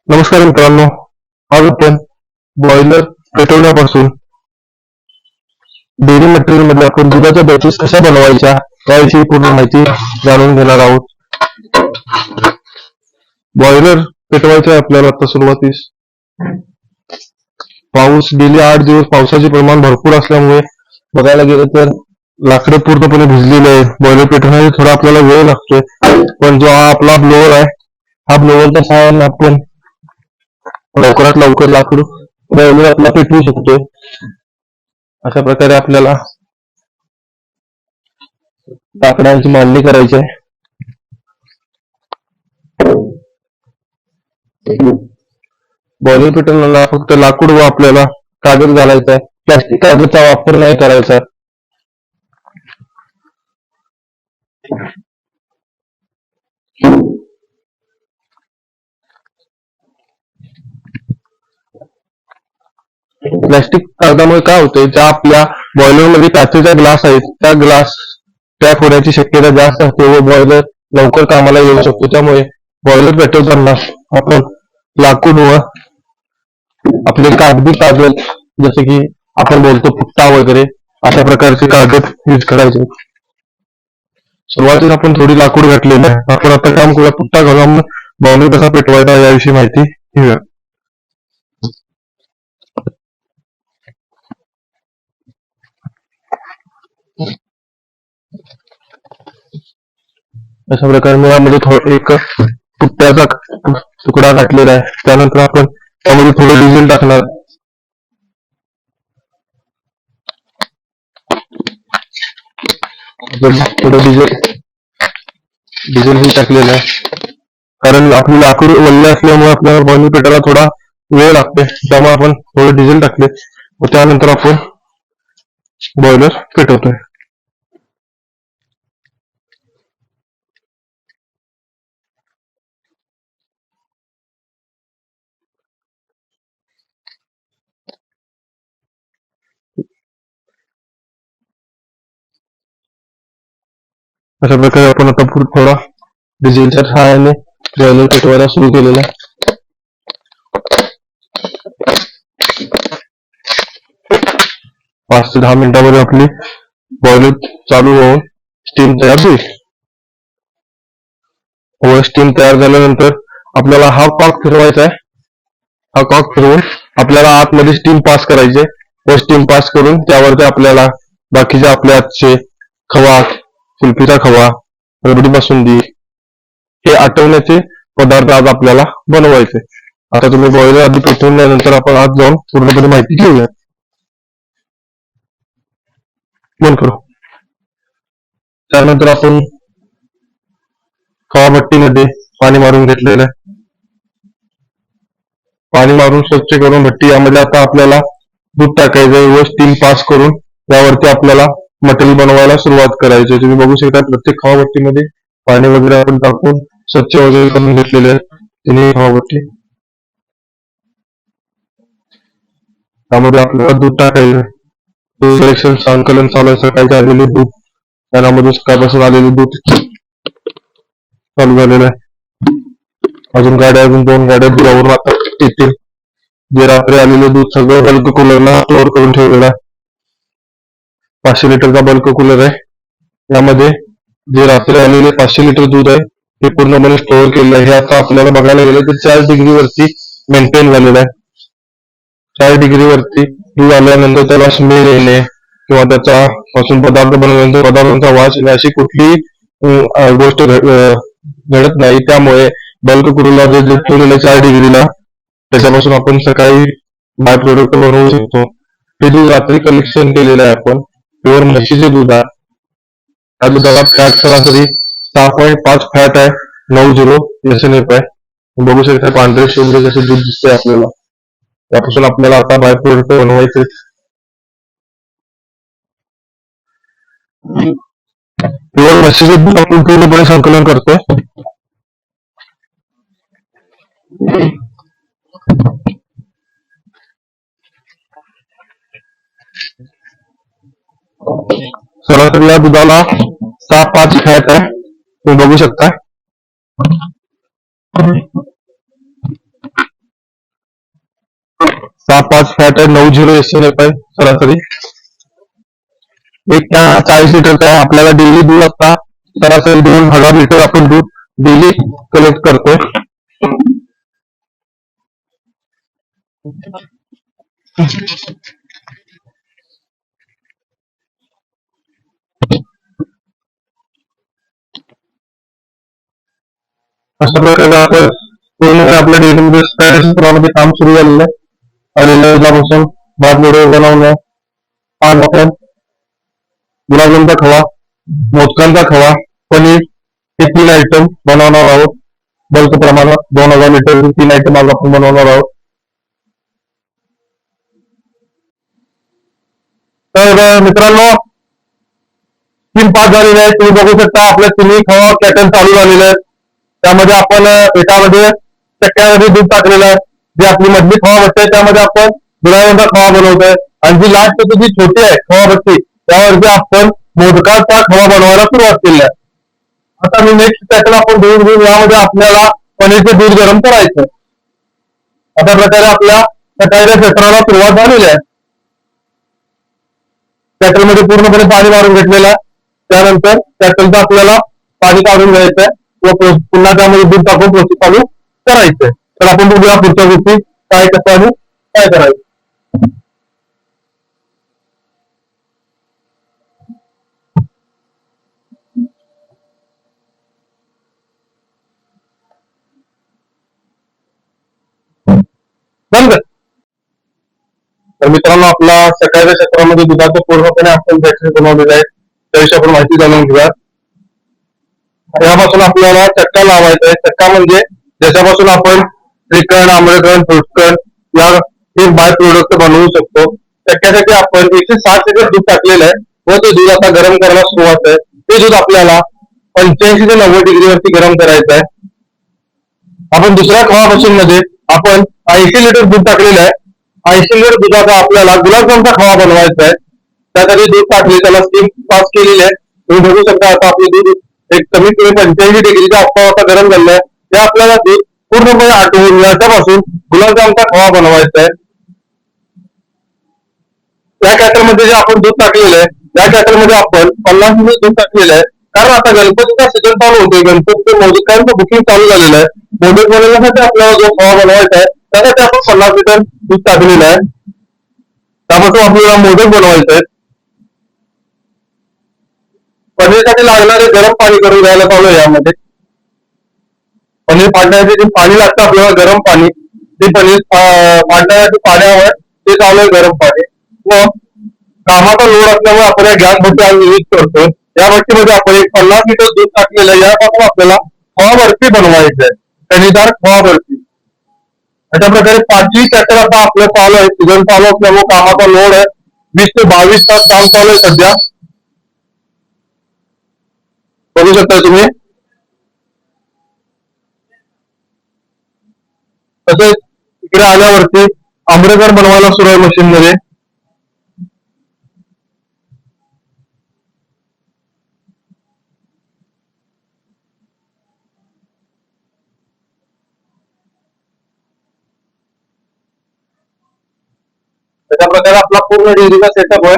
नमस्कार मित्रांनो. आज आपण बॉयलर पेटवण्यापासून डेअरी मटेरियल मध्ये आपण दुधाच्या बॅचेस कशा बनवायच्या याविषयी पूर्ण माहिती जाणून घेणार आहोत. बॉयलर पेटवायचे आहे आपल्याला. आता सुरुवातीस पाऊस गेले 8 दिवस पावसाचे प्रमाण भरपूर असल्यामुळे बघायला गेलं तर लाकडं पूर्णपणे भिजलेले आहे. बॉयलर पेटवण्यासाठी थोडा आपल्याला वेळ लागतोय, पण जो हा आपला ब्लोअर आहे, हा ब्लोअरच्या सहाय्याने आपण लवकरात लवकर लाकूड बॉयलर आपला पेटवू शकतो. अशा प्रकारे आपल्याला लाकडांची मांडणी करायची आहे. बॉयलर पेटवण्याला फक्त लाकूड व आपल्याला कागद घालायचा आहे. प्लास्टिक कागदचा वापर नाही करायचा. प्लास्टिक कागदामुळे काय होतंय, ज्या आपल्या बॉयलर मध्ये काचेचा ग्लास आहेत त्या ग्लास क्रॅक होण्याची शक्यता जास्त असते व बॉयलर लवकर कामाला येऊ शकतो. त्यामुळे बॉयलर पेटवताना आपण लाकूड व आपले कागदी कागद, जसे की आपण बोलतो पुट्टा वगैरे, अशा प्रकारचे कागद यूज करायचे. सुरुवातीला आपण थोडी लाकूड घातलेली आहे. आपण आता काम करूया, पुट्टा घालून बॉयलर कसा पेटवायचा याविषयी माहिती घेऊया. अशा प्रकारे मी यामध्ये एक पुट्ट्याचा तुकडा घातलेला आहे. त्यानंतर आपण त्यामध्ये थोडं डिझेल टाकणार. थोडं डिझेल ही टाकलेलं आहे, कारण आपली लाकूड वल्ले असल्यामुळे आपल्याला बॉयलर पेटायला थोडा वेळ लागते. त्यामुळे आपण थोडं डिझेल टाकले व त्यानंतर आपण बॉयलर पेटवतोय. अशा प्रकारे आपण आता थोडा डिझेलच्या सहाय्याने बॉयलर पेटवायला सुरू केलेला आहे. 5 ते 10 मिनिटांमध्ये आपली बॉयलर चालू होऊन स्टीम तयार होईल. व स्टीम तयार झाल्यानंतर आपल्याला हा कॉक फिरवायचा आहे. हा कॉक फिरवून आपल्याला आतमध्ये स्टीम पास करायचे व स्टीम पास करून त्यावरती आपल्याला बाकीचे आपल्या हातचे खवा, कुल्फीचा खवा, रबडी बासुंदी हे आटवण्याचे पदार्थ आज आपल्याला बनवायचे. आता तुम्ही बॉयलर आधी पेटवल्यानंतर आपण आत जाऊन पूर्णपणे माहिती घेऊया. बंद करू. त्यानंतर आपण खवा भट्टीमध्ये पाणी मारून घेतलेलं आहे. पाणी मारून स्वच्छ करून भट्टी यामध्ये आता आपल्याला दूध टाकायचंय व स्टीम पास करून त्यावरती आपल्याला मटेरियल बनवायला सुरुवात करायची. तुम्ही बघू शकता प्रत्येक खवा भट्टीमध्ये पाणी वगैरे आपण टाकून स्वच्छ वगैरे करून घेतलेले आहे. तिन्ही खवा भट्टी त्यामध्ये आपल्याला दूध टाकायचं. सिलेक्शन संकलन चालू आहे. सकाळचे आलेले दूध, त्यामध्ये सकाळपासून आलेले दूध चालू झालेलं आहे. अजून 2 गाड्या दुधावरून आता येतील. जे रात्री आलेले दूध सगळं बल्क कूलरला स्टोअर करून ठेवलेलं आहे. 500 लिटरचा बल्क कूलर आहे. यामध्ये जे रात्री आलेले 500 लिटर दूध आहे हे पूर्णपणे स्टोअर केलेलं आहे. हे आता आपल्याला बघायला गेलं तर 4 डिग्री वरती मेंटेन झालेलं आहे. 4 डिग्री वरती दूध आल्यानंतर त्याला स्मेल येणे किंवा त्याचा पासून पदार्थ बनवल्यानंतर पदार्थांचा वास येणे अशी कुठलीही गोष्ट घडत नाही. त्यामुळे बल्क कूलरला जे दूध ठेवलेलं 4 डिग्रीला, त्याच्यापासून आपण सकाळी बाय प्रोडक्ट बनवू शकतो. हे दूध रात्री कलेक्शन केलेलं आहे आपण. प्युअर म्हशीचे दूध आहे. त्या दुधाला फॅट सरासरी 6.5 फॅट आहे. 90 SNF आहे. बघू शकता पांढरे शुभ्र जसे दूध दिसते आपल्याला. त्यापासून आपल्याला आता बाय प्रोडक्ट बनवायचे. प्युअर म्हशीचे दूध आपण पूर्णपणे संकलन करतोय. सरासरी या दुधाला 6.5 फॅट आहे. तुम्ही बघू शकता. 6.5 फॅट आहे, 9.0 SNF आहे सरासरी. एक 40 लिटरचा आहे. आपल्याला डेली दूध असता सरासरी 2,000 लिटर आपण दूध डेली कलेक्ट करतो. अशा प्रकारे आपण पूर्णपणे आपल्या डेलीमध्ये क्षेत्रामध्ये काम सुरू झालेलं आहे. आणि दुधापासून भात वडे बनवणं, पान वाटण, गुलाबजामचा खवा, मोदकांचा खवा, पनीर हे 3 आयटम बनवणार आहोत. बल्क प्रमाणात 2,000 लिटर 3 आयटम आज आपण बनवणार आहोत. तर मित्रांनो, स्कीम पास झालेली आहे. तुम्ही बघू शकता आपल्या तिन्ही खवा पॅटर्न चालू झालेले आहेत. त्यामध्ये आपण एकामध्ये चक्क्यामध्ये दूध टाकलेलं आहे. जी आपली मधली खवा बसते आहे त्यामध्ये आपण गुलाबांचा खवा बनवतोय. आणि जी लास्ट जी छोटी आहे खवा बसती त्यावरती आपण मोदकाचा खवा बनवायला सुरुवात केली आहे. आता मी नेक्स्ट पॅटर्न आपण दूध घेऊन यामध्ये आपल्याला पनीरचे दूध गरम करायचं. अशा प्रकारे आपल्या सकाळच्या क्षेत्राला सुरुवात झालेली आहे. कॅटलमध्ये पूर्णपणे पाणी मारून घेतलेलं आहे. त्यानंतर कॅटलचं आपल्याला पाणी काढून घ्यायचं आहे व पुन्हा त्यामध्ये दूध टाकून प्रोसेस चालू करायचंय. तर आपण बघूया पुढच्या गोष्टी काय कसं आणि काय करायचं. बंद. तर मित्रांनो, आपला सकाळच्या क्षेत्रामध्ये दुधाचं पूर्णपणे आपण बॅटरी बनवलेलं आहे. त्याविषयी आपण माहिती जाणून घेऊया. यापासून आपल्याला चक्का लावायचा आहे. चक्का म्हणजे ज्याच्यापासून आपण श्रीखंड, आम्रखंड, फ्रुटखंड या हे बाय प्रोडक्ट बनवू शकतो. चक्क्यासाठी आपण 160 लिटर दूध टाकलेलं आहे व ते दूध आता गरम करायला सुरुवात आहे. ते दूध आपल्याला 85 ते 90 डिग्रीवरती गरम करायचं आहे. आपण दुसऱ्या खवा मशीन मध्ये आपण 80 लिटर दूध टाकलेलं आहे. 80 लिटर दुधाचा आपल्याला गुलाबजामचा खवा बनवायचा आहे. त्यासाठी दूध टाकले, त्याला स्टीम पास केलेली आहे. तुम्ही बघू शकता आता आपले दूध एक कमीत कमी 85 डिग्रीचा आता गरम झालेला आहे. ते आपल्याला दूध पूर्णपणे आटवून याच्यापासून गुलाबजामचा खवा बनवायचा आहे. या कॅटरमध्ये जे आपण दूध टाकलेलं आहे या कॅटरमध्ये आपण 50 लिटर दूध टाकलेलं आहे. कारण आता गणपतीचा सीझन चालू होतोय. गणपतीचे मोदकांचं बुकिंग चालू झालेलं आहे. मोदक बनवण्यासाठी आपल्याला जो खवा बनवायचा आहे त्यासाठी आपण 50 लिटर दूध टाकलेलं आहे. त्यापासून आपल्याला मोदक बनवायचे आहेत. पनीरसाठी लागणारे गरम पाणी करून घ्यायला चालू आहे. यामध्ये पनीर फाटण्यासाठी जे पाणी लागतं आपल्याला गरम पाणी, ते पनीर फाटण्यासाठी पाण्यावर ते चालू आहे गरम पाणी. व कामाचा लोड असल्यामुळे आपण या गॅस भट्टी आज यूज करतो. या भट्टीमध्ये आपण एक 50 लिटर दूध टाकलेलं आहे. यापासून आपल्याला खवा बर्फी बनवायचं आहे. कणीदार खवा बर्फी. अशा प्रकारे 5ही चॅप्टर आता आपलं चालू आहे. सीझन चालू असल्यामुळे कामाचा लोड आहे. 20 ते 22 तास काम चालू आहे सध्या. बघू शकता तुम्ही. तसेच इकडे आल्यावरती आंबेडकर बनवायला सुरू आहे मशीन मध्ये. त्याच्या प्रकारे आपला पूर्ण डेअरीचा सेटअप आहे.